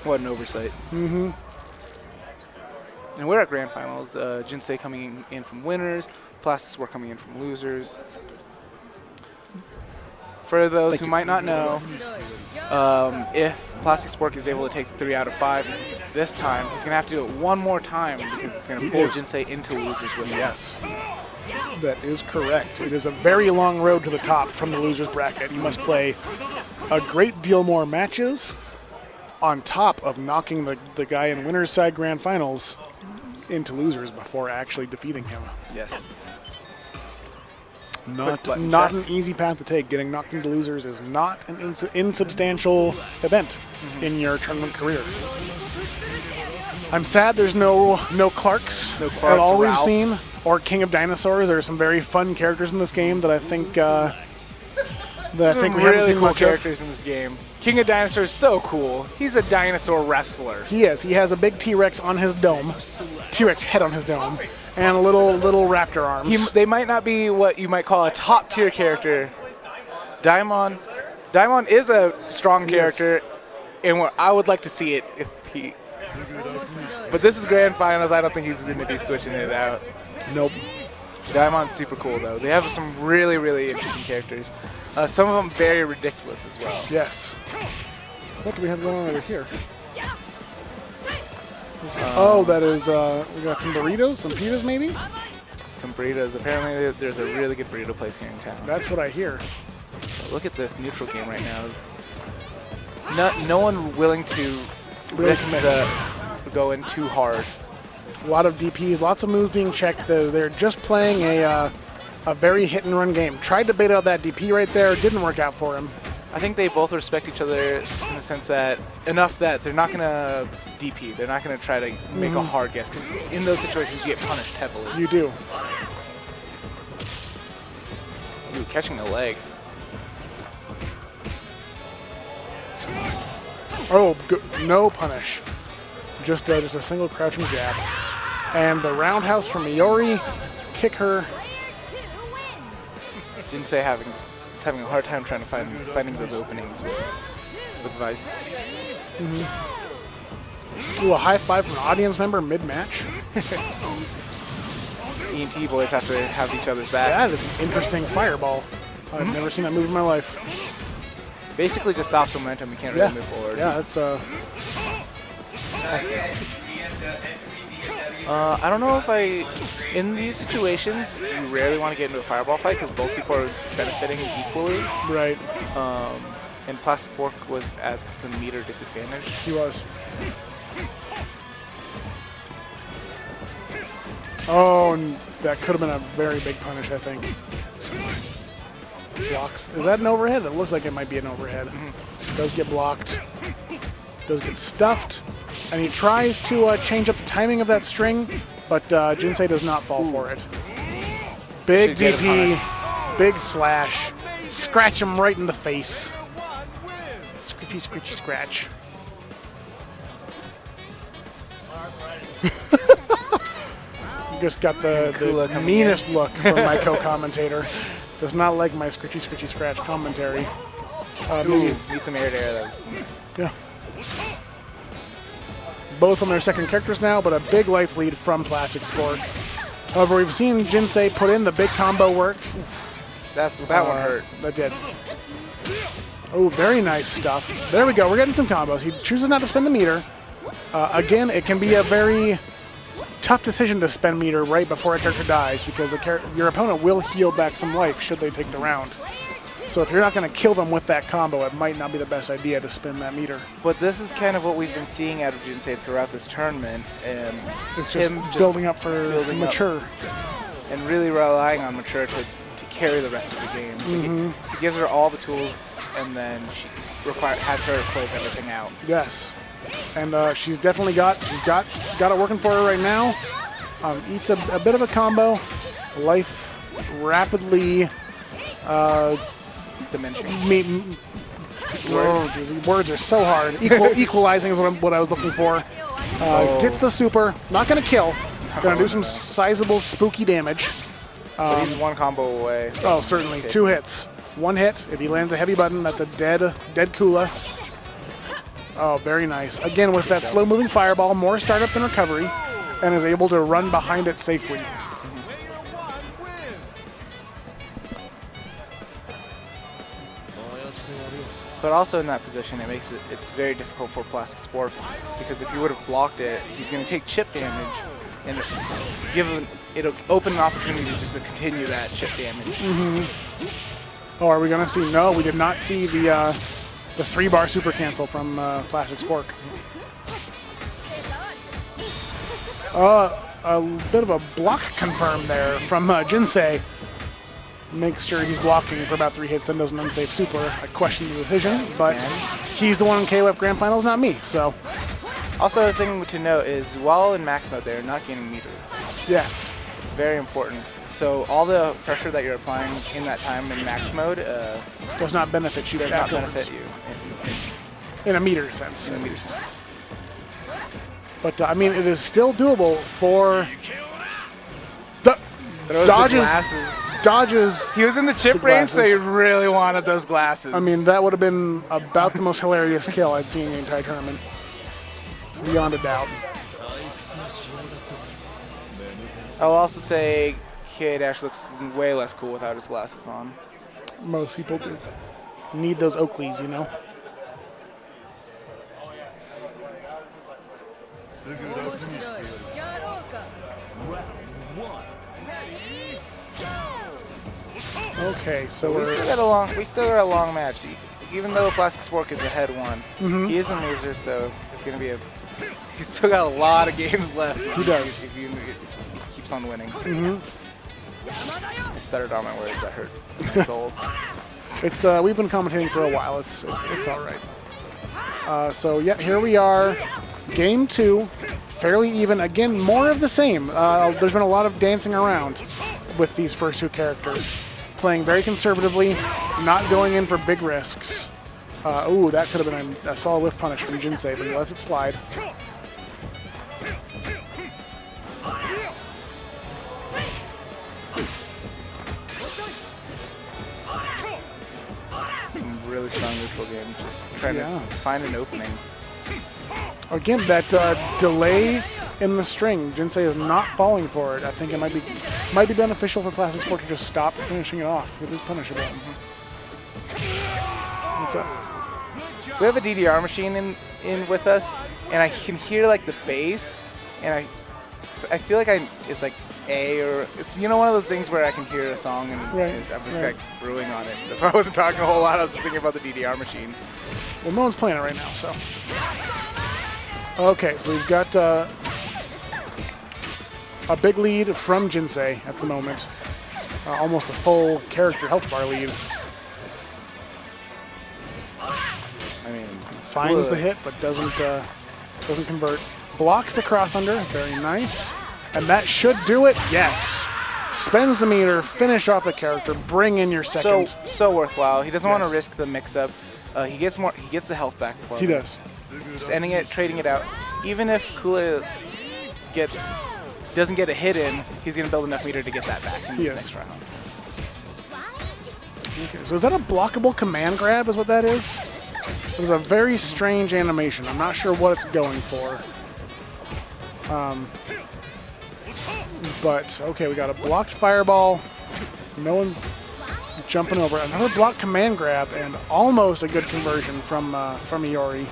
What an oversight. Mm-hmm. And we're at Grand Finals. Jinsei coming in from winners. ThePlasticSpork coming in from losers. For those who might not know, if ThePlasticSpork is able to take 3 out of 5 this time, he's going to have to do it one more time because it's going to pull Jinsei into losers with him. Yes. That is correct. It is a very long road to the top from the losers bracket. You must play a great deal more matches on top of knocking the guy in winner's side Grand Finals into losers before actually defeating him. Yes. Not an easy path to take. Getting knocked into losers is not an insubstantial event in your tournament career. I'm sad there's no Clarks at all we've seen, or King of Dinosaurs. There are some very fun characters in this game that I think we haven't really seen cool much characters in this game. King of Dinosaurs is so cool. He's a dinosaur wrestler. He is. He has a big T-Rex on his dome, T-Rex head on his dome, and little raptor arms. They might not be what you might call a top tier character. Daimon is a strong character, and I would like to see it if he. But this is Grand Finals. I don't think he's going to be switching it out. Nope. Daimon's super cool though. They have some really, really interesting characters. Some of them very ridiculous as well. Yes. What do we have going on over here? That is, we got some burritos, some pitas maybe? Some burritos. Apparently there's a really good burrito place here in town. That's what I hear. Look at this neutral game right now. No one willing to risk go in too hard. A lot of DPs, lots of moves being checked. They're just playing a very hit-and-run game. Tried to bait out that DP right there. Didn't work out for him. I think they both respect each other in the sense that enough that they're not going to DP. They're not going to try to make a hard guess because in those situations you get punished heavily. You do. Ooh, catching the leg. Oh, no punish. Just a single crouching jab. And the roundhouse from Miori. Kick her. Jinsei is having a hard time trying to finding those openings with Vice. Ooh, a high five from an audience member mid-match. ENT boys have to have each other's back. That is an interesting fireball. I've never seen that move in my life. Basically just stops momentum. You can't really move forward. Yeah, it's I don't know if in these situations, you rarely want to get into a fireball fight because both people are benefiting equally. Right. And ThePlasticSpork was at the meter disadvantage. He was. Oh, and that could have been a very big punish, I think. Blocks. Is that an overhead? It looks like it might be an overhead. Does get blocked. Does get stuffed. And he tries to change up the timing of that string, but Jinsei does not fall for it. Big DP, big slash, scratch him right in the face. Scritchy, scritchy, scratch. Just got the meanest look from my co-commentator. Does not like my scritchy, scritchy, scratch commentary. Need some air there. That was nice. Yeah. Both on their second characters now, but a big life lead from ThePlasticSpork. However, we've seen Jinsei put in the big combo work. That one hurt. That did. Oh, very nice stuff. There we go. We're getting some combos. He chooses not to spend the meter. Again, it can be a very tough decision to spend meter right before a character dies because your opponent will heal back some life should they take the round. So if you're not going to kill them with that combo, it might not be the best idea to spin that meter. But this is kind of what we've been seeing out of Jinsei throughout this tournament. And it's just building up for mature. And really relying on mature to carry the rest of the game. He gives her all the tools, and then she has her close everything out. Yes. And she's definitely got it working for her right now. Eats a bit of a combo. Life rapidly... dimension. Words are so hard. Equalizing is what I was looking for. Gets the super. Not going to kill. Going to do some sizable spooky damage. But he's one combo away. Oh, certainly. 2 hits. 1 hit. If he lands a heavy button, that's a dead Kula. Oh, very nice. Again, with that slow-moving fireball, more startup than recovery, and is able to run behind it safely. But also in that position, it's very difficult for ThePlasticSpork because if you would have blocked it, he's going to take chip damage, and it'll open an opportunity just to continue that chip damage. Oh, are we going to see? No, we did not see the 3-bar super cancel from ThePlasticSpork. A bit of a block confirm there from Jinsei. Makes sure he's blocking for about 3 hits, then does an unsafe super. I question the decision, but he's the one in KoF Grand Finals, not me. So, also, a thing to note is while in max mode, they're not gaining meter. yes, Very important. So all the pressure that you're applying in that time in max mode does not benefit you. does not afterwards. benefit you. In a meter sense. In a meter sense. But I mean, it is still doable for Throws dodges. the glasses. Dodges. He was in the chip The range, so he glasses. really wanted those glasses. I mean, that would have been about the most hilarious kill I'd seen in the entire tournament. Beyond a doubt. I'll also say K-Dash looks way less cool without his glasses on. Most people do. Need those Oakleys, you know? Okay, so We still got a long match. Even though ThePlasticSpork is ahead 1, he is a loser, so it's gonna be he's still got a lot of games left. He does. If he keeps on winning. I stuttered on my words. That hurt my soul. it's we've been commentating for a while. It's all right. So yeah, here we are, game 2, fairly even. Again, more of the same. There's been a lot of dancing around with these first 2 characters. Playing very conservatively, not going in for big risks. Ooh, that could have been a solid whiff punish from Jinsei, but he lets it slide. Some really strong neutral games. Just trying to find an opening. Again, that delay in the string, Jinsei is not falling for it. I think it might be beneficial for ThePlasticSpork to just stop finishing it off. It is punishable. What's up? We have a DDR machine in with us, and I can hear like the bass, and I feel like it's like A, or it's one of those things where I can hear a song and I'm just like brewing on it. That's why I wasn't talking a whole lot. I was just thinking about the DDR machine. Well, no one's playing it right now, so. Okay, so we've got a big lead from Jinsei at the moment. Almost a full character health bar lead. I mean, Finds the hit, but doesn't convert. Blocks the cross under, very nice. And that should do it, yes. Spends the meter, finish off the character, bring in your second. So worthwhile. He doesn't want to risk the mix-up. He gets the health back. He does. Just ending it, trading it out. Even if Kula doesn't get a hit in, he's going to build enough meter to get that back in this next round. Okay, so is that a blockable command grab is what that is? It was a very strange animation. I'm not sure what it's going for. But, okay, we got a blocked fireball. No one jumping over. Another blocked command grab, and almost a good conversion from Iori.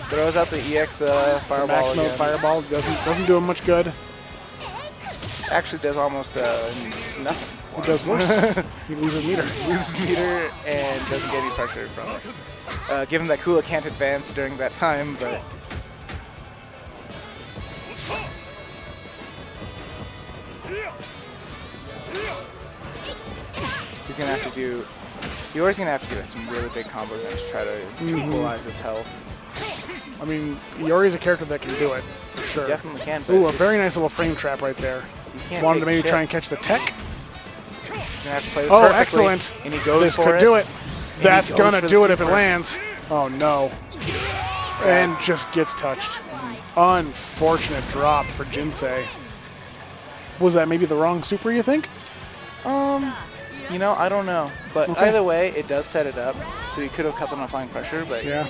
Throws out the EX fireball. Max mode fireball doesn't do him much good. Actually does almost nothing. It does worse. He loses meter. Loses meter and doesn't get any pressure from it. Given that Kula can't advance during that time, but he's gonna have to do. Iori's gonna have to do some really big combos and to try to equalize his health. I mean, Iori's a character that can do it, for sure. Definitely can. But Ooh, a very nice little frame trap right there. Wanted to maybe try and catch the tech. He's gonna have to play this Oh, perfectly, excellent. And he goes This for could it. do it. And That's he goes gonna for the do it if it super. lands. Oh, no. And just gets touched. Unfortunate drop for Jinsei. Was that maybe the wrong super, you think? I don't know. But either way, it does set it up. So you could have kept on applying pressure, but Yeah.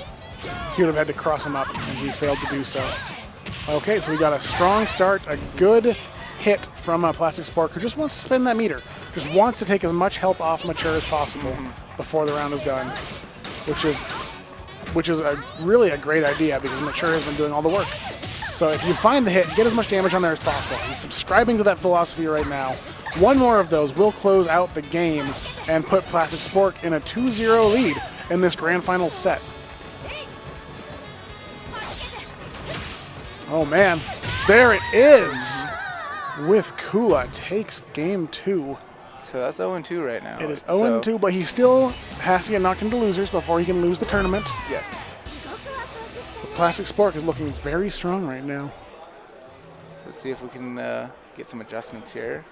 he would have had to cross him up, and he failed to do so. Okay, so we got a strong start, a good hit from ThePlasticSpork, who just wants to spin that meter. Just wants to take as much health off Mature as possible before the round is done, which is really a great idea because Mature has been doing all the work. So if you find the hit, get as much damage on there as possible. He's subscribing to that philosophy right now. One more of those will close out the game and put ThePlasticSpork in a 2-0 lead in this grand final set. Oh man, there it is! With Kula takes game 2. So that's 0-2 right now. It is 0-2, but he still has to get knocked into losers before he can lose the tournament. Yes. ThePlasticSpork is looking very strong right now. Let's see if we can get some adjustments here.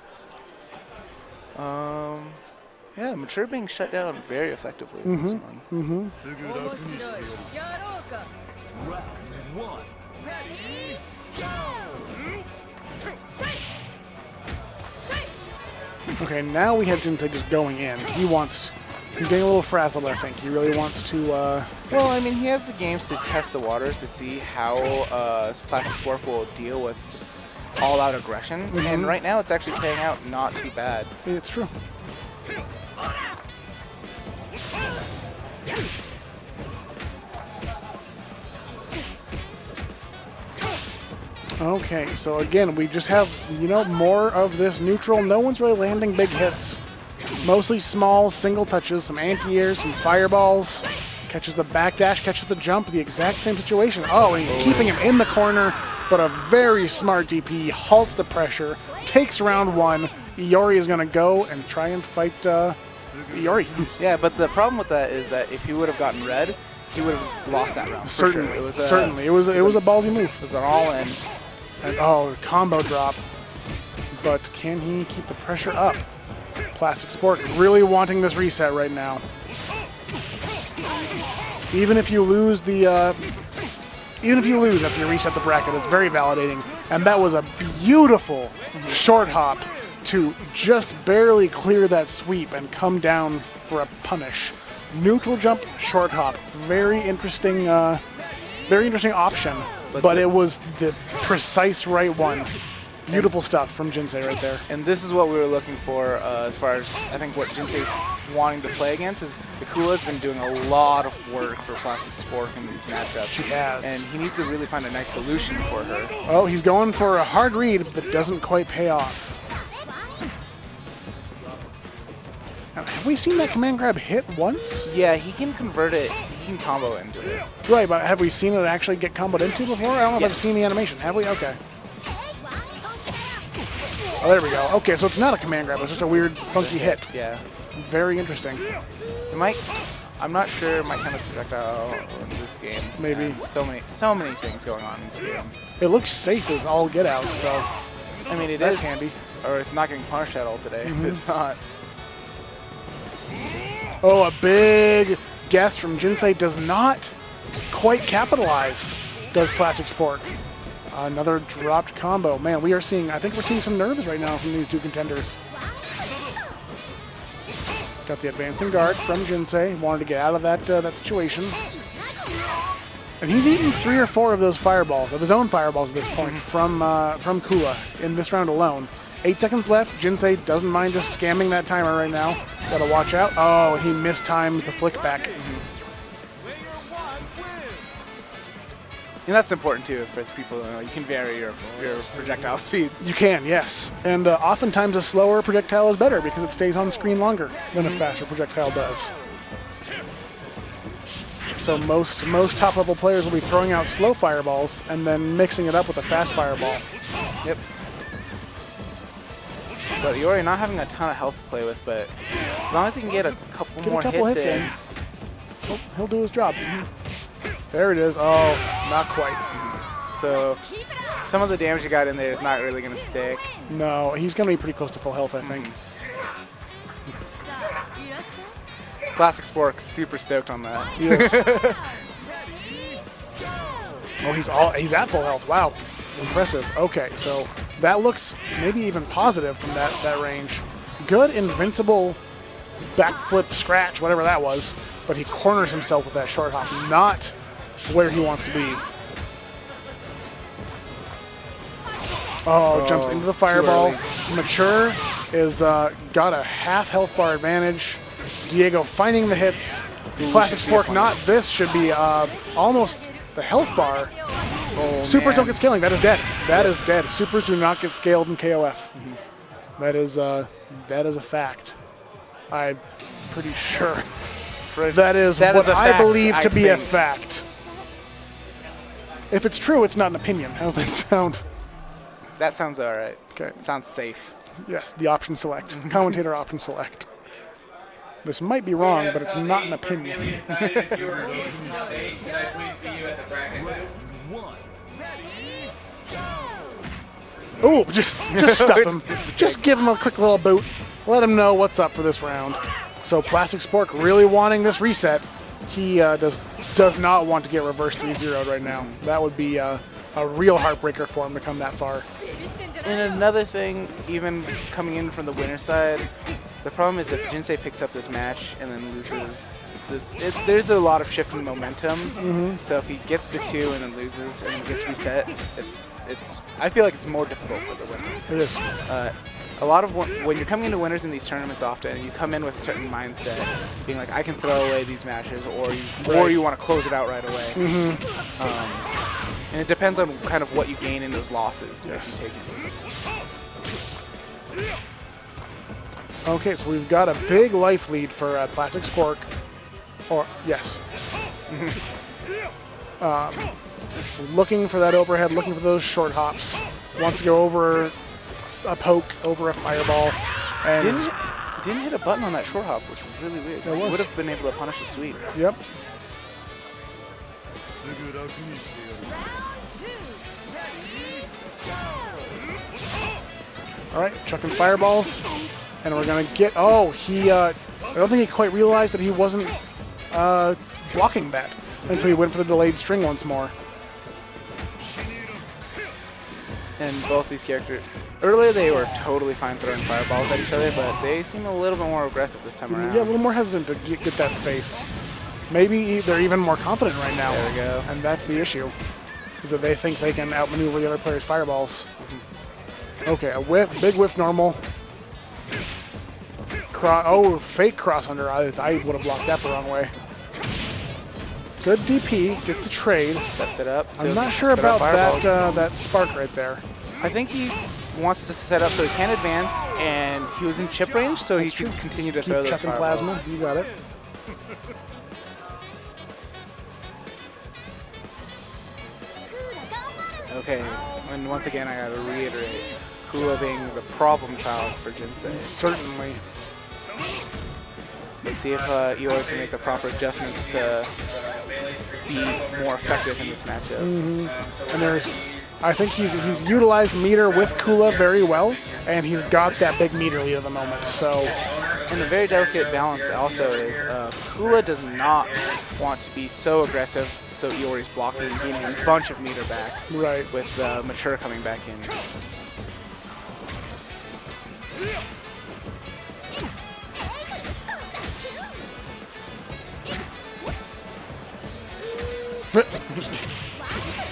Yeah, Mature being shut down very effectively in this one. Okay, now we have Jinsei just going in. He's getting a little frazzled, I think. He really wants to... Well, I mean, he has the games to test the waters to see how ThePlasticSpork will deal with just all-out aggression. And right now, it's actually playing out not too bad. It's true. Okay, so again, we just have, more of this neutral. No one's really landing big hits. Mostly small, single touches, some anti-airs, some fireballs. Catches the backdash, catches the jump, the exact same situation. Oh, and he's keeping him in the corner, but a very smart DP halts the pressure, takes round 1. Iori is going to go and try and fight Iori. Yeah, but the problem with that is that if he would have gotten red, he would have lost that round. Certainly, for sure. Certainly. It was a ballsy move. It was an all-in. And combo drop. But can he keep the pressure up? ThePlasticSpork really wanting this reset right now. Even if you lose after you reset the bracket, it's very validating. And that was a beautiful short hop to just barely clear that sweep and come down for a punish. Neutral jump, short hop. Very interesting option. But it was the precise right one. Beautiful stuff from Jinsei right there. And this is what we were looking for as far as I think what Jinsei's wanting to play against is Akula's been doing a lot of work for ThePlasticSpork in these matchups. She has. And he needs to really find a nice solution for her. Oh, he's going for a hard read that doesn't quite pay off. Now, have we seen that command grab hit once? Yeah, he can convert it. He can combo into it. Right, but have we seen it actually get comboed into before? I don't know if I've seen the animation. Have we? Okay. Oh, there we go. Okay, so it's not a command grab. It's just a weird, funky hit. Yeah. Very interesting. It might... I'm not sure it might kind of projectile in this game. Maybe. And so many things going on in this game. It looks safe as all get out, so... I mean, that's handy. Or it's not getting punished at all today if it's not. Oh, a big guess from Jinsei does not quite capitalize, does ThePlasticSpork. Another dropped combo. Man, I think we're seeing some nerves right now from these two contenders. Got the advancing guard from Jinsei. Wanted to get out of that situation. And he's eaten 3 or 4 of those fireballs, of his own fireballs at this point, from Kula in this round alone. 8 seconds left. Jinsei doesn't mind just scamming that timer right now. Gotta watch out. Oh, he mistimes the flick back. And that's important too for people. You can vary your projectile speeds. You can, yes. And oftentimes a slower projectile is better because it stays on screen longer than a faster projectile does. So most top-level players will be throwing out slow fireballs and then mixing it up with a fast fireball. Yep. But Iori not having a ton of health to play with, but as long as he can get a couple more hits in, he'll do his job. There it is. Oh, not quite. So some of the damage you got in there is not really going to stick. No, he's going to be pretty close to full health, I think. ThePlasticSpork's super stoked on that. Yes. Oh, he's at full health. Wow. Impressive. Okay, so that looks maybe even positive from that range. Good invincible backflip scratch, whatever that was, but he corners himself with that short hop. Not where he wants to be. Oh, jumps into the fireball. Mature is got a half health bar advantage. Diego finding the hits. ThePlasticSpork, not this, should be almost the health bar. Oh, Supers man. don't get scaling. That is dead. That is dead. Supers do not get scaled in KoF. That is a fact. I'm pretty sure that is what I believe to be a fact. If it's true, it's not an opinion. How does that sound? That sounds all right. Okay. Sounds safe. Yes, the option select. Commentator option select. This might be wrong, but it's not an opinion. Oh, just stuff him. Just give him a quick little boot. Let him know what's up for this round. So ThePlasticSpork really wanting this reset. He does not want to get reverse 3-0'd right now. That would be a real heartbreaker for him to come that far. And another thing, even coming in from the winner's side, the problem is if Jinsei picks up this match and then loses, there's a lot of shifting momentum. So if he gets the 2 and then loses and then gets reset, I feel like it's more difficult for the winner. It is. A lot of when you're coming into winners in these tournaments often, you come in with a certain mindset, being like, I can throw away these matches, or you want to close it out right away. And it depends on kind of what you gain in those losses that you take in. Okay, so we've got a big life lead for ThePlasticSpork. Or, yes. Looking for that overhead, looking for those short hops. Wants to go over a poke, over a fireball. And Didn't hit a button on that short hop, which was really weird. It was. Would have been able to punish the sweep. Yep. All right, chucking fireballs. And we're going to get... Oh, I don't think he quite realized that he wasn't blocking that. And so he went for the delayed string once more. And both these characters... Earlier they were totally fine throwing fireballs at each other, but they seem a little bit more aggressive this time around. Yeah, a little more hesitant to get that space. Maybe they're even more confident right now. There we go. And that's the issue, is that they think they can outmaneuver the other player's fireballs. Okay, a whiff, big whiff normal. Fake cross under. I would have blocked that the wrong way. Good DP, gets the trade. Sets it up. So I'm not sure about that spark right there. I think he wants to set up so he can advance, and he was in chip range, so he can continue to throw those chucking fireballs. plasma. You got it. Okay, and once again I gotta reiterate, Kula being the problem child for Jinsei. Certainly. Let's see if Iori can make the proper adjustments to be more effective in this matchup. And I think he's utilized meter with Kula very well, and he's got that big meter lead at the moment. So, and a very delicate balance also is Kula does not want to be so aggressive, so Iori's blocking and gaining a bunch of meter back. Right. With Mature coming back in.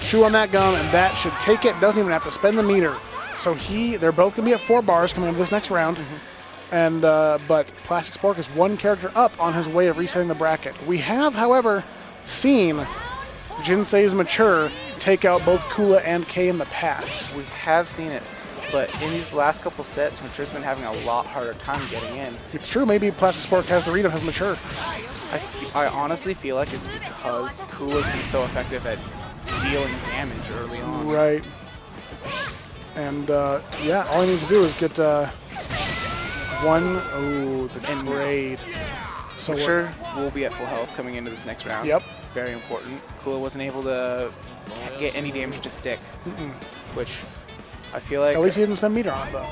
Chew on that gum, and that should take it. Doesn't even have to spend the meter. So they're both going to be at 4 bars coming into this next round. And but ThePlasticSpork is 1 character up on his way of resetting the bracket. We have, however, seen Jinsei's Mature take out both Kula and K in the past. We have seen it, but in these last couple sets, Mature's been having a lot harder time getting in. It's true. Maybe ThePlasticSpork has the read of his Mature. I honestly feel like it's because Kula's been so effective at dealing damage early on. Right. And yeah, all he needs to do is get the trade. So Mature will be at full health coming into this next round. Yep. Very important. Kula wasn't able to get any damage to stick, which I feel like... At least he didn't spend meter on it, though.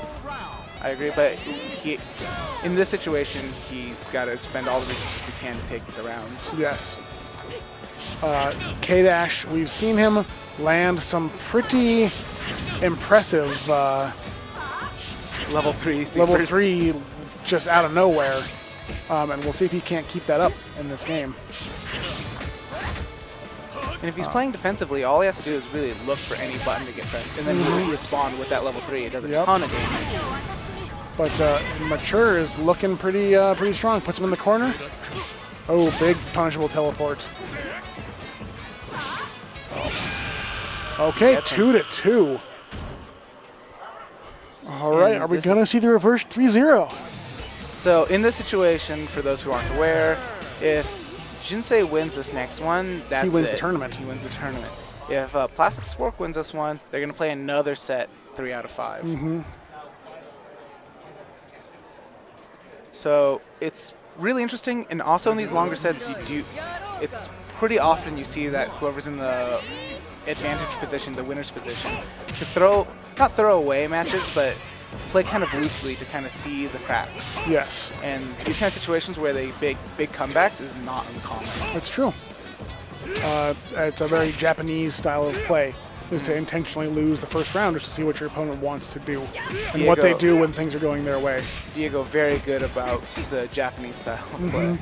I agree, but in this situation, he's got to spend all the resources he can to take the rounds. Yes. K-Dash, we've seen him land some pretty impressive level 3 supers. Level 3 just out of nowhere. And we'll see if he can't keep that up in this game. And if he's playing defensively, all he has to do is really look for any button to get pressed, and then he'll respond with that level 3. It does a ton of damage. But Mature is looking pretty strong. Puts him in the corner. Oh, big punishable teleport. Okay, 2-2. All right, are we going to see the reverse 3-0? So in this situation, for those who aren't aware, if Jinsei wins this next one, that's it. He wins the tournament. He wins the tournament. If ThePlasticSpork wins this one, they're going to play another set 3 out of 5. So it's really interesting, and also in these longer sets, it's pretty often you see that whoever's in the advantage position, the winner's position, to not throw away matches, but play kind of loosely to kind of see the cracks. Yes. And these kind of situations where they big comebacks is not uncommon. It's true. It's a very Japanese style of play, is to intentionally lose the first round just to see what your opponent wants to do and what they do when things are going their way. Diego very good about the Japanese style of play.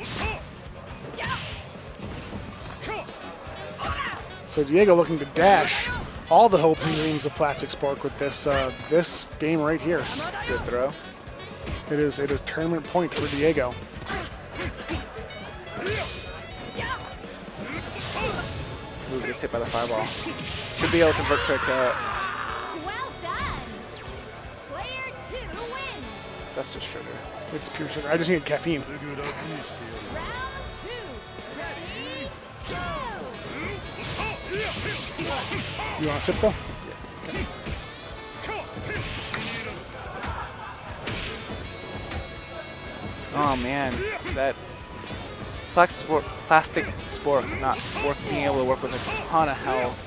So Diego looking to dash all the hopes and dreams of ThePlasticSpork with this game right here. Good throw. It is tournament point for Diego. Ooh, gets hit by the fireball. Should be able to convert to a kill. Well done. Player 2 wins. That's just sugar. It's pure sugar. I just need caffeine. Round 2. Ready? Go. You want to sip though? Yes. Okay. Oh man, that ThePlasticSpork not being able to work with a ton of health.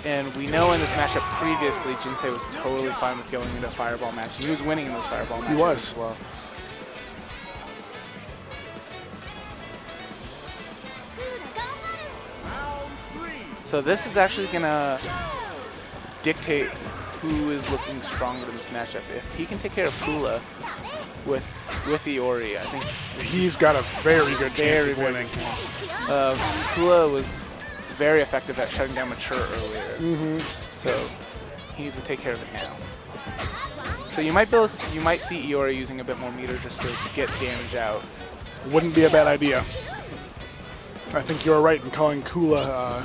And we know in this matchup previously, Jinsei was totally fine with going into a fireball match. He was winning in those fireball matches as well. So this is actually going to dictate who is looking stronger in this matchup. If he can take care of Kula with Iori, I think he's got a very good chance of winning. Kula was very effective at shutting down Mature earlier, so he needs to take care of it now. So you might see Iori using a bit more meter just to get damage out. Wouldn't be a bad idea. I think you're right in calling Kula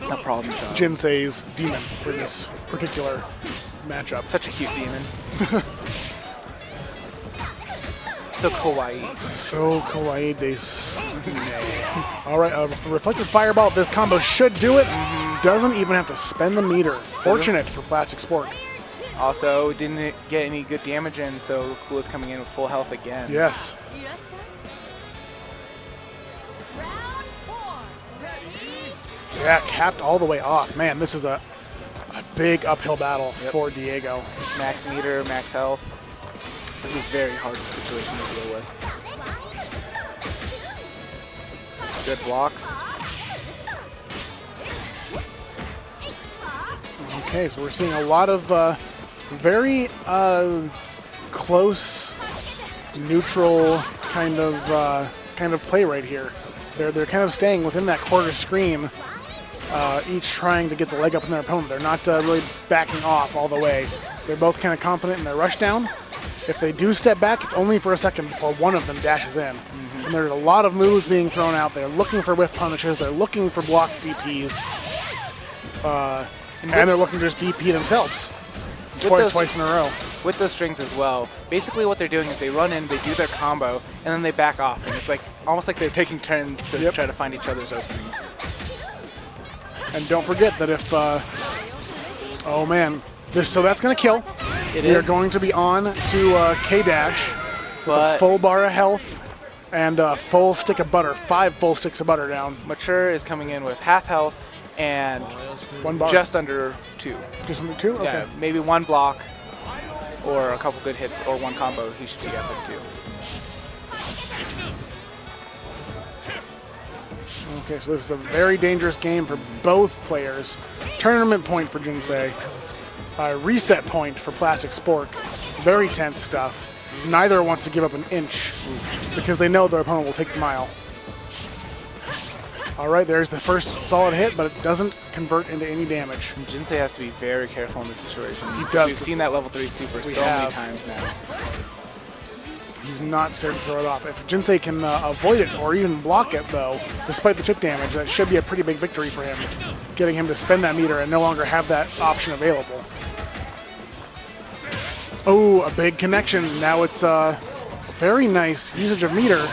No problem, John. Jinsei's demon for this particular matchup. Such a cute demon. So kawaii. So kawaii desu. All right, reflected fireball. This combo should do it. Doesn't even have to spend the meter. Fortunate for ThePlasticSpork. Also, didn't get any good damage in, so Kula's coming in with full health again. Yes. Round 4. Ready? Yeah, capped all the way off. Man, this is a big uphill battle for Diego. Max meter, max health. This is a very hard situation to deal with. Good blocks. Okay, so we're seeing a lot of very close, neutral kind of play right here. They're kind of staying within that quarter screen, each trying to get the leg up in their opponent. They're not really backing off all the way. They're both kind of confident in their rush down. If they do step back, it's only for a second before one of them dashes in. And there's a lot of moves being thrown out. They're looking for whiff punishes. They're looking for block DPs. And they're looking to just DP themselves twice in a row. With those strings as well, basically what they're doing is they run in, they do their combo, and then they back off. And it's like almost like they're taking turns to try to find each other's openings. And don't forget that if, oh man, so that's going to kill. They're going to be on to K-Dash with a full bar of health and a full stick of butter, 5 full sticks of butter down. Mature is coming in with half health and 1 bar. just under 2. Just under 2? Okay. Yeah, maybe 1 block or a couple good hits or 1 combo. He should be up at 2. Okay, so this is a very dangerous game for both players. Tournament point for Jinsei. Reset point for ThePlasticSpork. Very tense stuff. Neither wants to give up an inch because they know their opponent will take the mile. All right, there's the first solid hit, but it doesn't convert into any damage. Jinsei has to be very careful in this situation. He does. We've seen that level 3 super so many times now. He's not scared to throw it off. If Jinsei can avoid it or even block it, though, despite the chip damage, that should be a pretty big victory for him, getting him to spend that meter and no longer have that option available. Oh, a big connection. Now it's very nice usage of meter.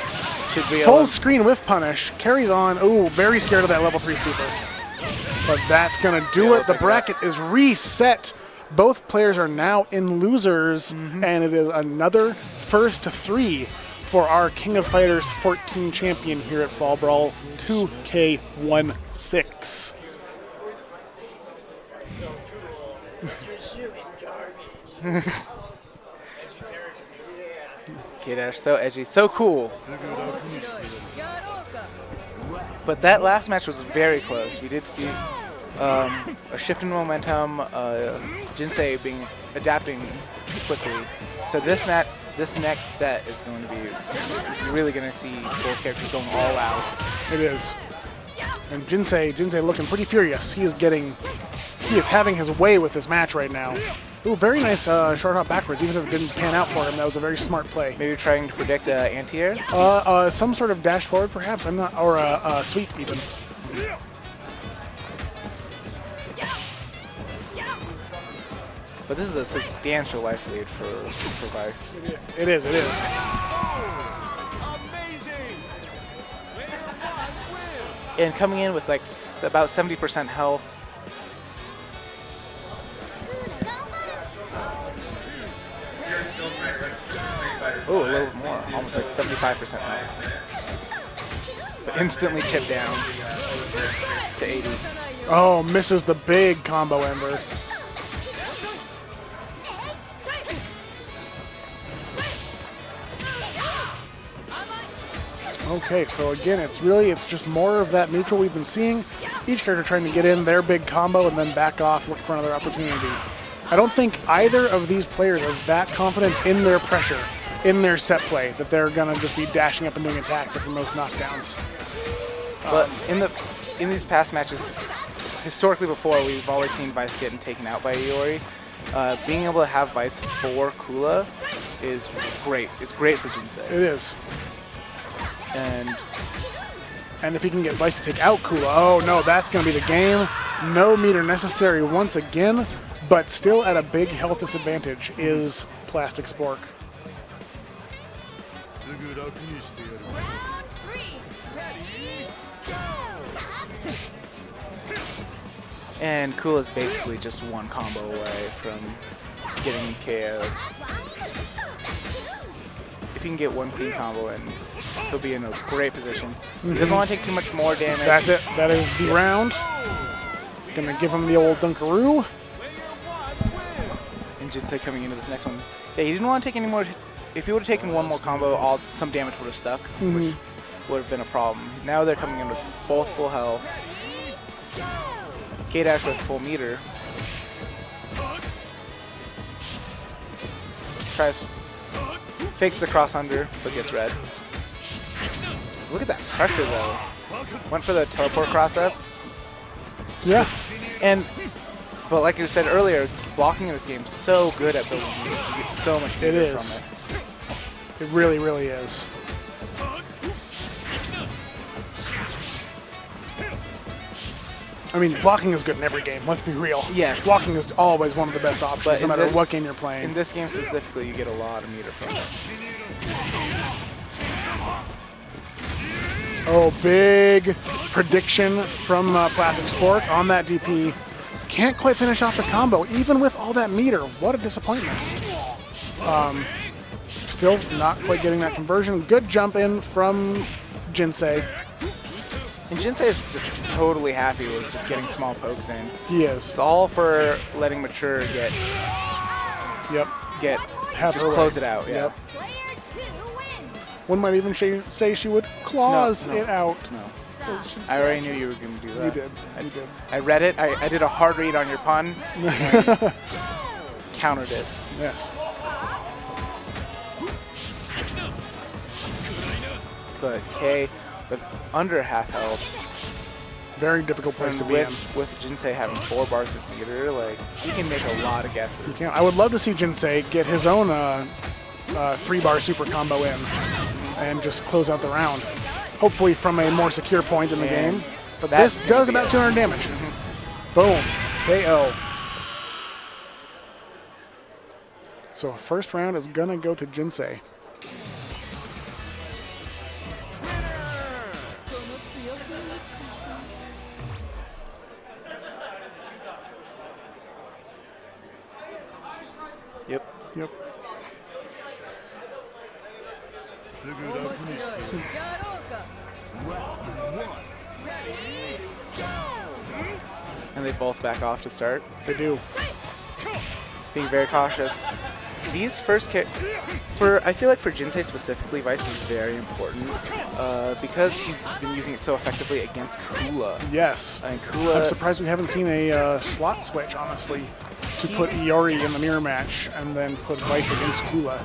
Should be Full screen with punish. Carries on. Oh, very scared of that level 3 super. But that's going to do it. The bracket is reset. Both players are now in losers, and it is another first to 3 for our King of Fighters 14 champion here at Fall Brawl 2K16. K-Dash, so edgy, so cool. But that last match was very close. We did see a shift in momentum, Jinsei adapting quickly. So this next set is going to be, you're really going to see both characters going all out. It is. And Jinsei looking pretty furious. He is having his way with this match right now. Ooh, very nice short hop backwards, even if it didn't pan out for him. That was a very smart play. Maybe trying to predict anti-air? Some sort of dash forward, perhaps. I'm not, or a sweep even. But this is a substantial life lead for Vice. It is. And coming in with like about 70% health. Oh, a little bit more, almost like 75% health. But instantly chipped down to 80. Oh, misses the big combo ember. Okay, so again, it's just more of that neutral we've been seeing. Each character trying to get in their big combo and then back off, look for another opportunity. I don't think either of these players are that confident in their pressure, in their set play, that they're gonna just be dashing up and doing attacks after most knockdowns. But in these past matches, historically before, we've always seen Vice getting taken out by Iori. Being able to have Vice for Kula is great. It's great for Jinsei. It is. And if he can get Vice to take out Kula, oh no, that's going to be the game. No meter necessary once again, but still at a big health disadvantage is ThePlasticSpork. Round 3, ready, go! And Kula's basically just one combo away from getting KO'd. If he can get one clean combo in, he'll be in a great position. He doesn't want to take too much more damage. That's it. That is the round. Gonna give him the old Dunkaroo. And Jinsei coming into this next one. Yeah, he didn't want to take any more. If he would have taken one more combo, some damage would have stuck, which would have been a problem. Now they're coming in with both full health. K-Dash with full meter. Fakes the cross under, but gets red. Look at that pressure though. Went for the teleport cross up. Yeah. But like you said earlier, blocking in this game is so good at building meter. You get so much meter from it. It really, really is. I mean, blocking is good in every game, let's be real. Yes. Blocking is always one of the best options, no matter what game you're playing. In this game specifically, you get a lot of meter from it. Oh, big prediction from ThePlasticSpork on that DP. Can't quite finish off the combo, even with all that meter. What a disappointment. Still not quite getting that conversion. Good jump in from Jinsei. And Jinsei is just totally happy with just getting small pokes in. He is. It's all for letting Mature just close it out. Yep. Player 2 wins. One might even say she would claws it out. No. She's I already knew you were going to do that. You did. You did. I read it. I did a hard read on your pun. And countered it. Yes. But K, with under half health, Very difficult place to And be in. with Jinsei having 4 bars of meter, like, he can make a lot of guesses. Yeah, I would love to see Jinsei get his own 3-bar super combo in and just close out the round. Hopefully from a more secure point in the game. But this does about 200 damage. Boom. KO. So first round is going to go to Jinsei. Yep. Yep. And they both back off to start. They do. Being very cautious. These first I feel like for Jinsei specifically, Vice is very important because he's been using it so effectively against Kula. Yes. And Kula. I'm surprised we haven't seen a slot switch, honestly, to put Iori in the mirror match and then put Vice against Kula.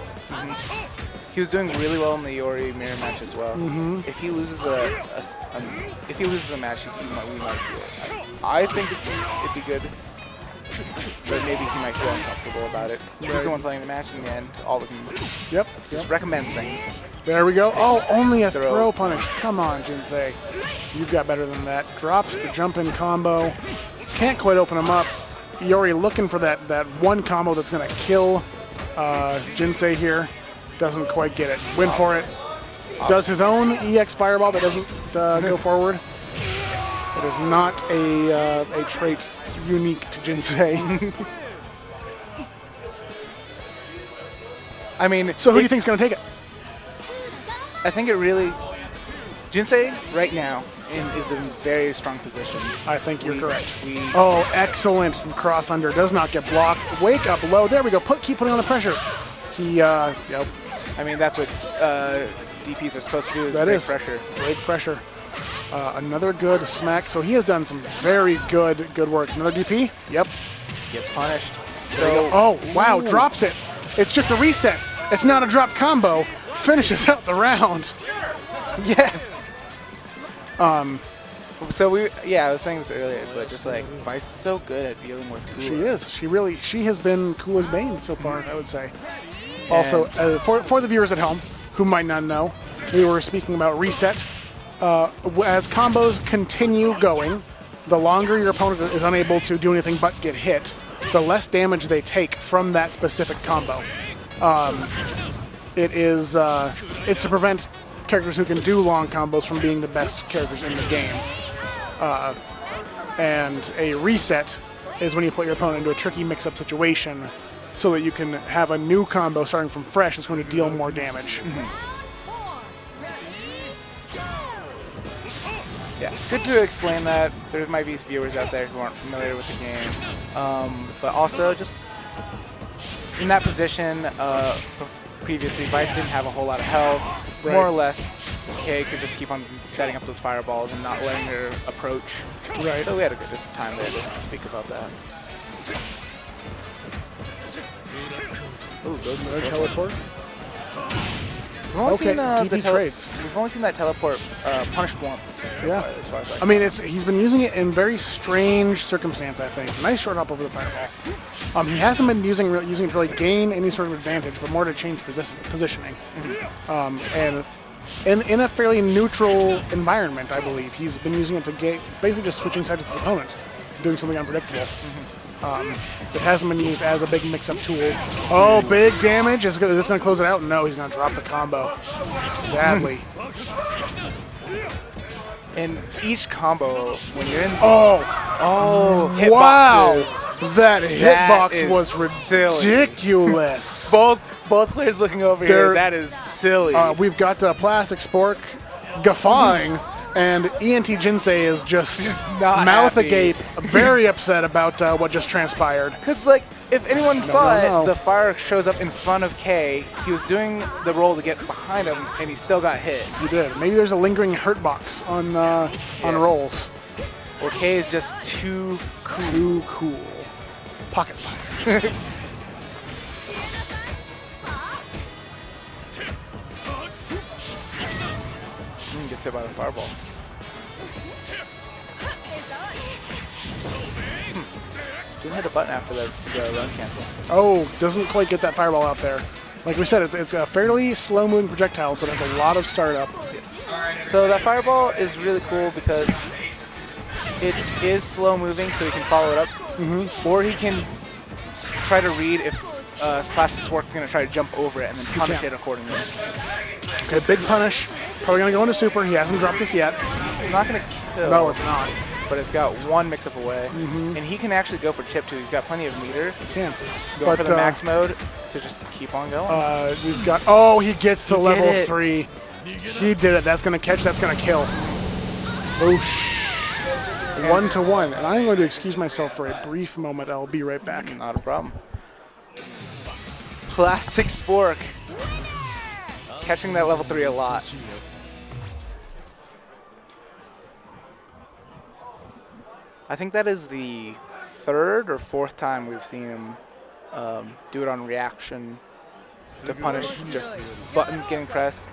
He was doing really well in the Iori mirror match as well. If he loses if he loses a match, we might see it. I think it'd be good, but maybe he might feel uncomfortable about it. He's the one playing the match in the end. All we can just recommend things. There we go. Oh, only a throw punish. Come on, Jinsei. You've got better than that. Drops the jump-in combo. Can't quite open him up. Iori looking for that one combo that's going to kill Jinsei here. Doesn't quite get it. Win for it. Does his own EX Fireball that doesn't go forward. It is not a trait unique to Jinsei. I mean, So who do you think is going to take it? I think it really Jinsei right now is in a very strong position. I think you're correct. We Oh, excellent cross under. Does not get blocked. Wake up low. There we go. Keep putting on the pressure. He, yep. I mean, that's what DPs are supposed to do, is That break is. pressure. Break pressure. Another good smack. So he has done some very good work. Another DP. Yep. Gets punished. There we go. Oh, wow. Drops it. It's just a reset. It's not a drop combo. Finishes out the round. Yes. So I was saying this earlier, but just like Vice is so good at dealing with Kula. She is. She has been Kula's bane so far, I would say. Also, for the viewers at home who might not know, we were speaking about reset. As combos continue going, the longer your opponent is unable to do anything but get hit, the less damage they take from that specific combo. It's to prevent characters who can do long combos from being the best characters in the game. And a reset is when you put your opponent into a tricky mix-up situation so that you can have a new combo starting from fresh that's going to deal more damage. Yeah, good to explain that. There might be viewers out there who aren't familiar with the game. But also, just in that position, previously, Vice didn't have a whole lot of health. Right. More or less, Kay could just keep on setting up those fireballs and not letting her approach. Right. So we had a good time there to speak about that. Ooh, goes another teleport. We've only seen, DP trades. We've only seen that teleport punished once so far, as far as I mean, he's been using it in very strange circumstance, I think. Nice short hop over the fireball. He hasn't been using it to really gain any sort of advantage, but more to change positioning. And in a fairly neutral environment, I believe. He's been using it to basically just switching sides with his opponent, doing something unpredictable. It hasn't been used as a big mix-up tool. Oh, big damage. Is this going to close it out? No, he's going to drop the combo. Sadly. In each combo, when you're in Wow. hitboxes, That hitbox is was ridiculous. both players looking over here, that is silly. We've got ThePlasticSpork guffawing, and ENT Jinsei is just not mouth happy. agape, very upset about what just transpired. Because, like, if anyone saw no. it, the fire shows up in front of Kay. He was doing the roll to get behind him, and he still got hit. He did. Maybe there's a lingering hurt box on rolls. Or Kay is just too cool. Too cool. Pocket fire. Gets hit by the fireball. Didn't hit a button after the run cancel. Oh, doesn't quite get that fireball out there. Like we said, it's a fairly slow-moving projectile, so it has a lot of startup. Yes. So that fireball is really cool because it is slow-moving, so he can follow it up. Or he can try to read if ThePlasticSpork is going to try to jump over it and then punish it accordingly. Okay, big punish. Probably going to go into super. He hasn't dropped this yet. It's not going to kill. No, it's not. But it's got one mix-up away. And he can actually go for chip, too. He's got plenty of meter. He can. Going for the max mode to just keep on going. We've got... Oh, he gets the level did it. 3. He did it. That's going to catch. That's going to kill. Boosh. 1-1. And I'm going to excuse myself for a brief moment. I'll be right back. Not a problem. ThePlasticSpork. Catching that level 3 a lot. I think that is the 3rd or 4th time we've seen him do it on reaction to punish just buttons getting pressed.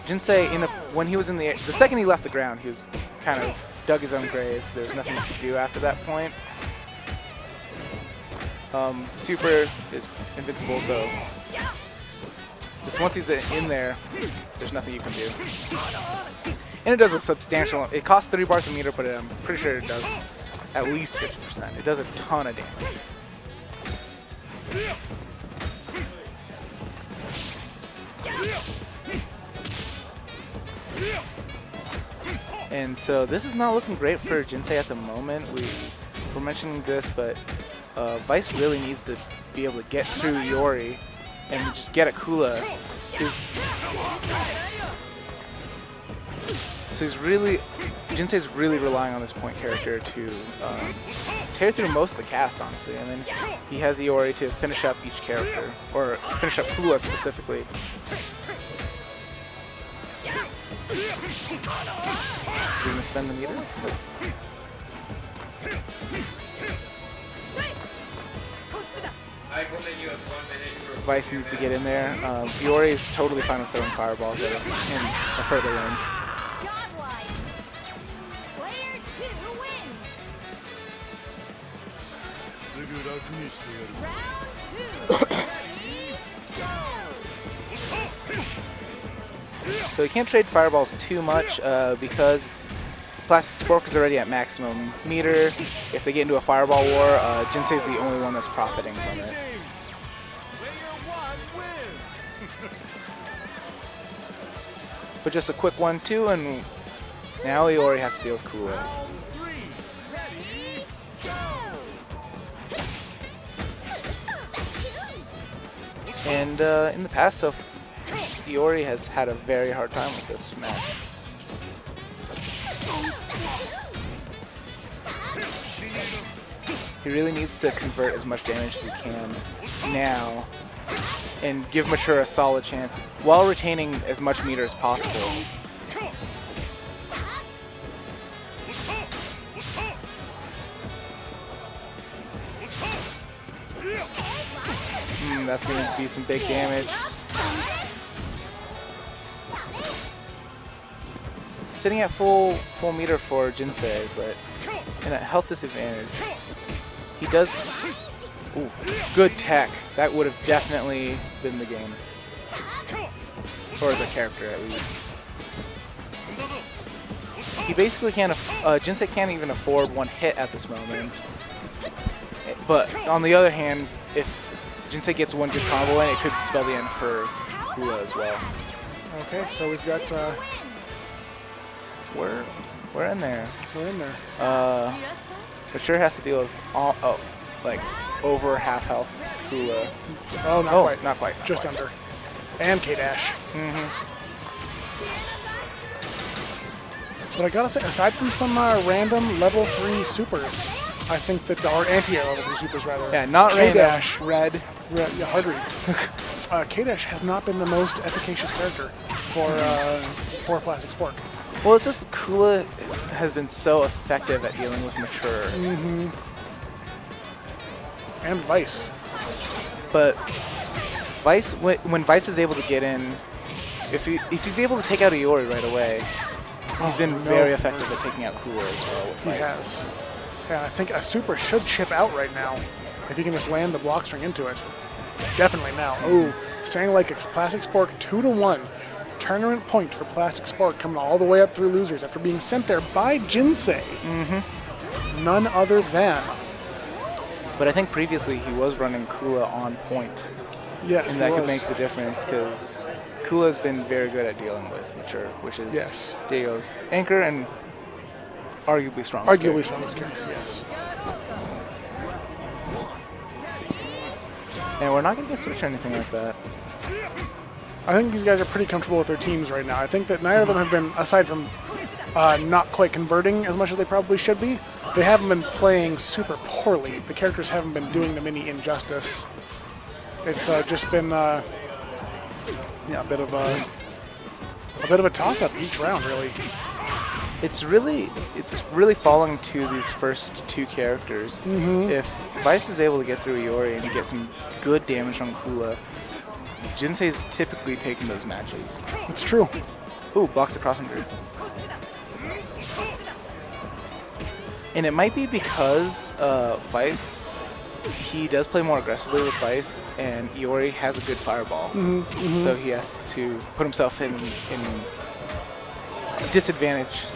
Jinsei, when he was in the second he left the ground, he was kind of dug his own grave. There was nothing he could do after that point. Super is invincible, so just once he's in there, there's nothing you can do. And it does a substantial, it costs 30 bars of meter, but I'm pretty sure it does at least 50%. It does a ton of damage. And so this is not looking great for Jinsei at the moment. We're mentioning this, but Vice really needs to be able to get through Iori and just get a Kula. So Jinsei's really relying on this point character to tear through most of the cast, honestly, and then he has Iori to finish up each character, or finish up Kula specifically. Is he going to spend the meters? Vice needs to get in there. Iori is totally fine with throwing fireballs at him in a further range. Godlike. Player 2 wins. Round 2. So you can't trade fireballs too much because ThePlasticSpork is already at maximum meter. If they get into a fireball war, Jinsei is the only one that's profiting from it. But just a quick 1-2, and now Iori has to deal with Kula. And in the past, so Iori has had a very hard time with this match. He really needs to convert as much damage as he can now and give Mature a solid chance while retaining as much meter as possible. That's going to be some big damage. Sitting at full meter for Jinsei, but in a health disadvantage. He does. Ooh, good tech. That would have definitely been the game. Or the character, at least. He basically can't. Jinsei can't even afford one hit at this moment. But on the other hand, if Jinsei gets one good combo in, it could spell the end for Kula as well. Okay, so we've got. We're in there. We're in there. Mature has to deal with like over half health Kula. Oh, not quite. Not quite. Just under. And K-Dash. But I gotta say, aside from some random level 3 supers, I think that or anti-air level 3 supers rather. Yeah, not K-Dash, random. Red. yeah, hard reads. K-Dash has not been the most efficacious character for ThePlasticSpork. Well, it's just Kula has been so effective at dealing with Mature. And Vice. But Vice, when Vice is able to get in, if he's able to take out Iori right away, he's been very effective at taking out Kula as well with Vice. He has. Yeah, I think a super should chip out right now if he can just land the block string into it. Definitely now. Oh, standing like ThePlasticSpork 2-1. Tournament point for ThePlasticSpork coming all the way up through losers after being sent there by Jinsei. None other than. But I think previously he was running Kula on point. Yes, and that could make the difference because Kula's been very good at dealing with which is yes. Diego's anchor and arguably strongest strongest character, yes. And we're not going to get switch or anything like that. I think these guys are pretty comfortable with their teams right now. I think that neither of them have been, aside from not quite converting as much as they probably should be, they haven't been playing super poorly. The characters haven't been doing them any injustice. It's just been a bit of a toss-up each round, really. It's really falling to these first two characters. If Vice is able to get through Iori and get some good damage on Kula, Jinsei's typically taking those matches. It's true. Ooh, blocks the crossing grid. And it might be because Vice, he does play more aggressively with Vice, and Iori has a good fireball. So he has to put himself in disadvantaged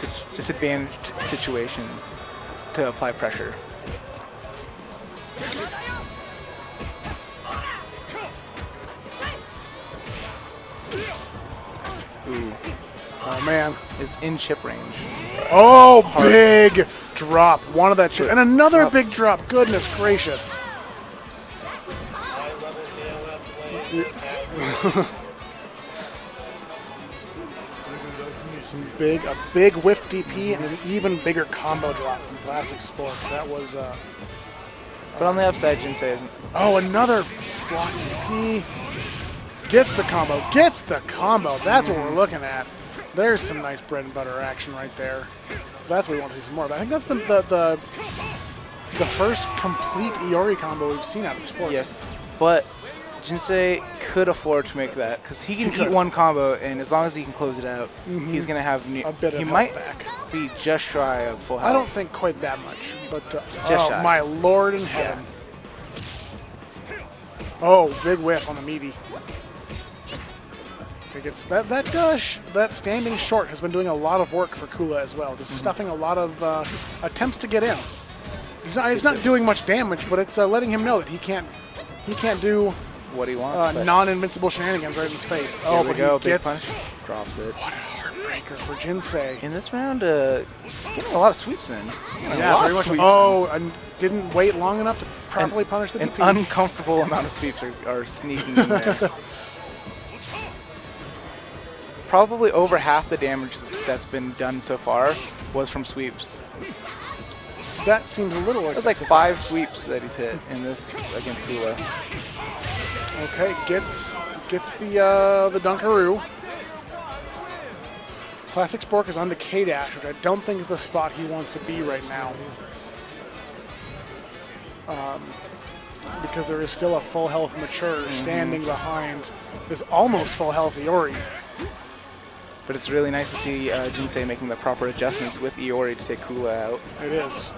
situations to apply pressure. Ooh. Oh, man. Is in chip range. Oh, big drop. One of that chip. And another big drop. Goodness gracious. A big whiff DP and an even bigger combo drop from ThePlasticSpork. That was. But on the upside, Jinsei isn't. Oh, another block DP. Gets the combo. Gets the combo. That's what we're looking at. There's some nice bread and butter action right there. That's what we want to see some more of. I think that's the first complete Iori combo we've seen out of the sport. Yes, but Jinsei could afford to make that because he can eat one combo, and as long as he can close it out, he's going to have a bit of he health might back. Be just shy of full health. I don't think quite that much, but just shy. My lord in heaven. Yeah. Oh, big whiff on the meaty. Okay, gets that standing short has been doing a lot of work for Kula as well, just stuffing a lot of attempts to get in. It's not doing much damage, but it's letting him know that he can't do what he wants. Non-invincible shenanigans right in his face. Oh, but he gets punish, drops it. What a heartbreaker for Jinsei. In this round, getting a lot of sweeps in. Yeah, very much. Oh, and didn't wait long enough to properly punish the DP. An uncomfortable amount of sweeps are sneaking in there. Probably over half the damage that's been done so far was from sweeps. That seems a little excessive. It was like 5 sweeps that he's hit in this against Kula. Okay, gets the Dunkaroo. ThePlasticSpork is on to K-Dash, which I don't think is the spot he wants to be right now. Because there is still a full health Mature standing behind this almost full health Iori. But it's really nice to see Jinsei making the proper adjustments with Iori to take Kula out. It is.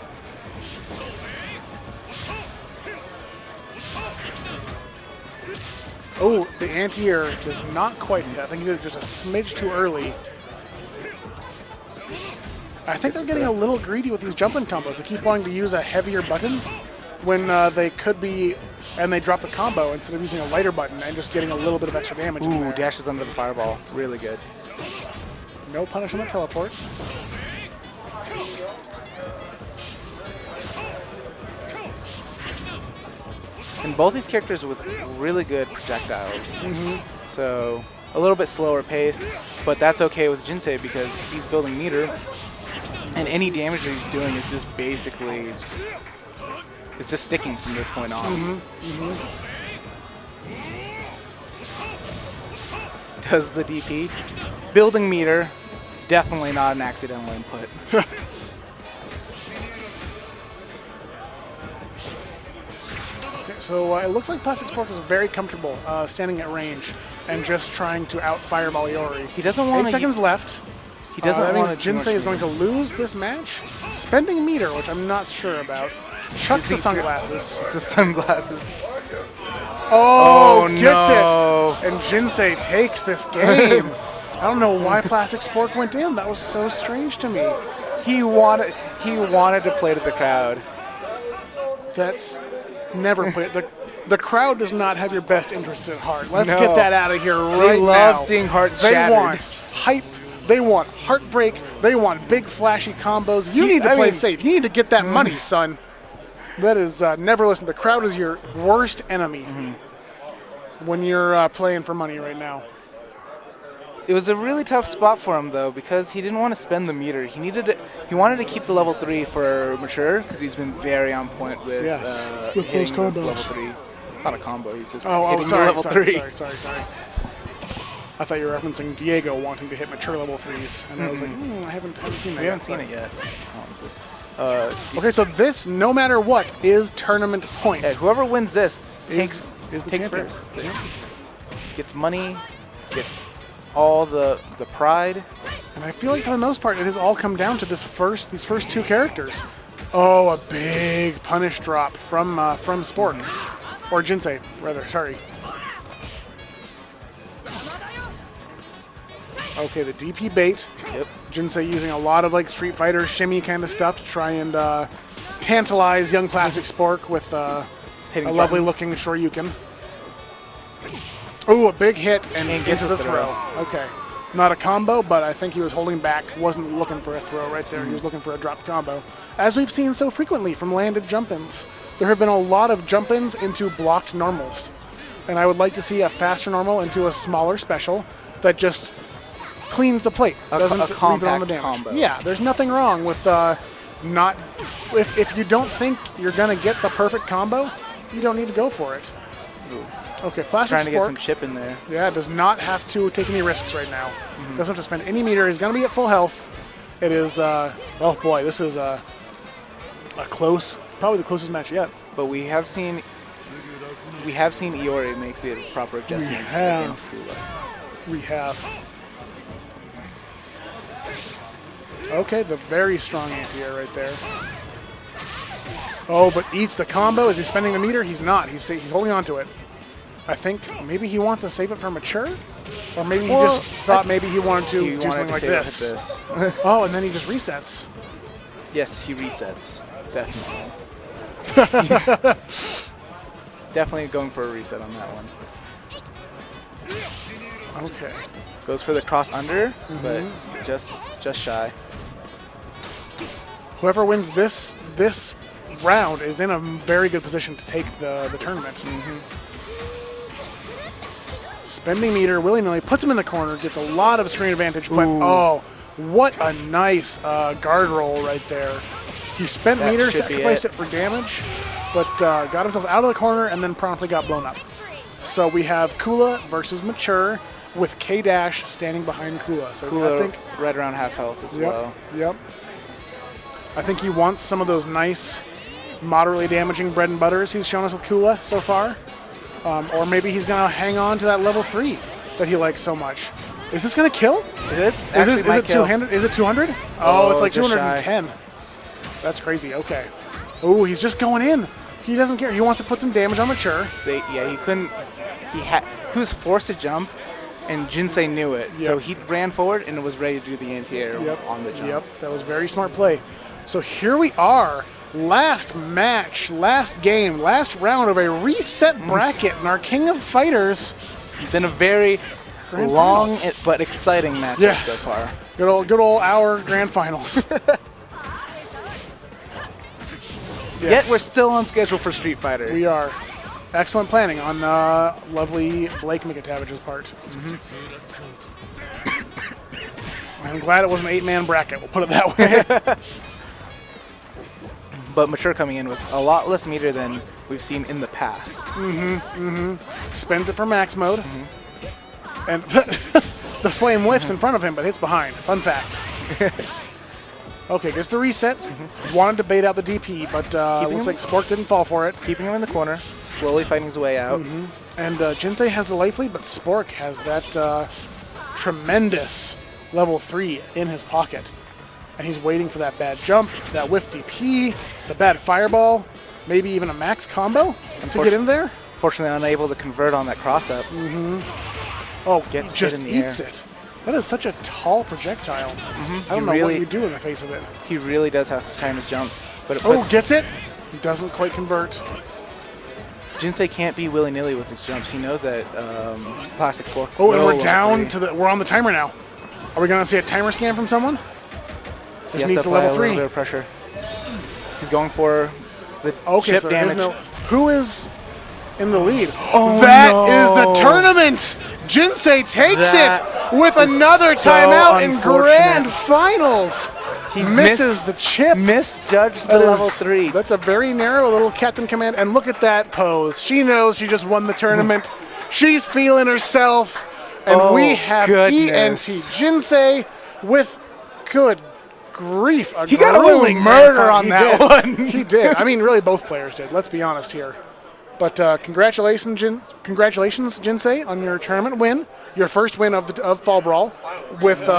Oh, the anti-air does not quite hit. I think he did it just a smidge too early. I think they're getting a little greedy with these jumping combos. They keep wanting to use a heavier button when they could be, and they drop the combo instead of using a lighter button and just getting a little bit of extra damage. Ooh, dashes under the fireball. It's really good. No punish on the teleport. And both these characters with really good projectiles. So a little bit slower pace, but that's okay with Jinsei because he's building meter, and any damage that he's doing is just basically it's just sticking from this point on. Does the DP. Building meter, definitely not an accidental input. So it looks like ThePlasticSpork is very comfortable standing at range and just trying to out-fireball Iori. He doesn't want 8 seconds left. He doesn't That means want to do much Jinsei is going meter. to lose this match. Spending meter, which I'm not sure about. Chucks the sunglasses. It's the sunglasses. Oh, Oh, gets no. it. And Jinsei takes this game. I don't know why ThePlasticSpork went in. That was so strange to me. He wanted to play to the crowd. That's never put the crowd does not have your best interests at heart. Let's No. get that out of here right They now. love seeing hearts They shattered. want hype. They want heartbreak. They want big flashy combos. You need to I play mean- safe. You need to get that money, son. That is never listen. The crowd is your worst enemy when you're playing for money right now. It was a really tough spot for him though because he didn't want to spend the meter. He wanted to keep the level 3 for Mature because he's been very on point with With hitting those this combos. level 3. It's not a combo. He's just Oh, hitting sorry, the level 3. sorry. I thought you were referencing Diego wanting to hit mature level 3s, and I was like, I haven't seen that. We haven't seen it yet, honestly. Okay, so this, no matter what, is tournament point. Yeah, whoever wins this Is the takes champion. first. Gets money, gets all the pride. And I feel like for the most part, it has all come down to these first two characters. Oh, a big punish drop from Spork, or Jinsei, rather. Sorry. Okay, the DP bait. Yep. Jinsei using a lot of like Street Fighter shimmy kind of stuff to try and tantalize young ThePlasticSpork with a Hitting lovely buttons. looking Shoryuken. Ooh, a big hit and gets into the the throw. Okay. Not a combo, but I think he was holding back, wasn't looking for a throw right there. He was looking for a dropped combo. As we've seen so frequently from landed jump-ins. There have been a lot of jump-ins into blocked normals. And I would like to see a faster normal into a smaller special that just cleans the plate. Doesn't leave it on the compact damage. combo. Yeah, there's nothing wrong with not... If you don't think you're going to get the perfect combo, you don't need to go for it. Ooh. Okay, Trying to get some ThePlasticSpork, chip in there. yeah, does not have to take any risks right now. Doesn't have to spend any meter. He's going to be at full health. It is, oh boy, this is a close, probably the closest match yet. But we have seen Iori make the proper adjustments have. against Kula. We have. Okay, the very strong anti-air right there. Oh, but eats the combo. Is he spending the meter? He's not. He's holding on to it. I think maybe he wants to save it for mature, or maybe he just thought maybe he wanted to He do wanted something to like save it this. with this. Oh, and then he just resets. Yes, he resets. Definitely. Definitely going for a reset on that one. Okay. Goes for the cross under, but just shy. Whoever wins this round is in a very good position to take the tournament. Spending meter willy-nilly, puts him in the corner, gets a lot of screen advantage, but oh, what a nice guard roll right there. He spent That meter, should be sacrificed it. it for damage, but got himself out of the corner and then promptly got blown up. So we have Kula versus Mature with K-Dash standing behind Kula. So Kula I think right around half health as well. Yep. I think he wants some of those nice, moderately damaging bread and butters he's shown us with Kula so far. Or maybe he's going to hang on to that level 3 that he likes so much. Is this going to kill? Is Is it 200? Is it 200? Oh, it's like just shy. 210. That's crazy. Okay. Oh, he's just going in. He doesn't care. He wants to put some damage on Mature. He couldn't. He was forced to jump, and Jinsei knew it. So Yep. he ran forward and was ready to do the anti-air on the jump. Yep, that was very smart play. So here we are. Last match, last game, last round of a reset bracket in our King of Fighters. It's been a very Grand long finals. but exciting matchup Yes. so far. Good old hour grand finals. Yet we're still on schedule for Street Fighter. We are. Excellent planning on lovely Blake McAtavich's part. I'm glad it was an 8-man bracket. We'll put it that way. But Mature coming in with a lot less meter than we've seen in the past. Spends it for max mode. And the flame whiffs in front of him, but hits behind. Fun fact. Okay, gets the reset. Wanted to bait out the DP, but looks him- like Spork didn't fall for it. Keeping him in the corner, slowly fighting his way out. And Jinsei has the life lead, but Spork has that tremendous level 3 in his pocket. And he's waiting for that bad jump, that whiff DP, the bad fireball, maybe even a max combo to get in there. Fortunately, unable to convert on that cross-up. Oh, Gets he just hit in the eats air. it. That is such a tall projectile. I don't know what you do in the face of it. He really does have to time his jumps. But it Oh, puts, gets it? He doesn't quite convert. Jinsei can't be willy-nilly with his jumps. He knows that ThePlasticSpork. Oh, and will we're level down 3. to the. We're on the timer now. Are we gonna see a timer scan from someone? He This has needs to a apply level a little 3. bit of pressure. He's going for the Okay, chip so there is damage. no. Who is in the lead? Oh, That no. is the tournament. Jinsei takes That it with is another so timeout in unfortunate. grand finals. He Misses the chip. Misjudged the That level is- 3. That's a very narrow little Captain Command. And look at that pose. She knows she just won the tournament. She's feeling herself. And Oh, we have goodness. ENT Jinsei with good grief. He got a little grueling murder grand on final. that He did. one. He did. I mean, really, both players did. Let's be honest here. But congratulations, Jinsei, on your tournament win. Your first win of Fall Brawl with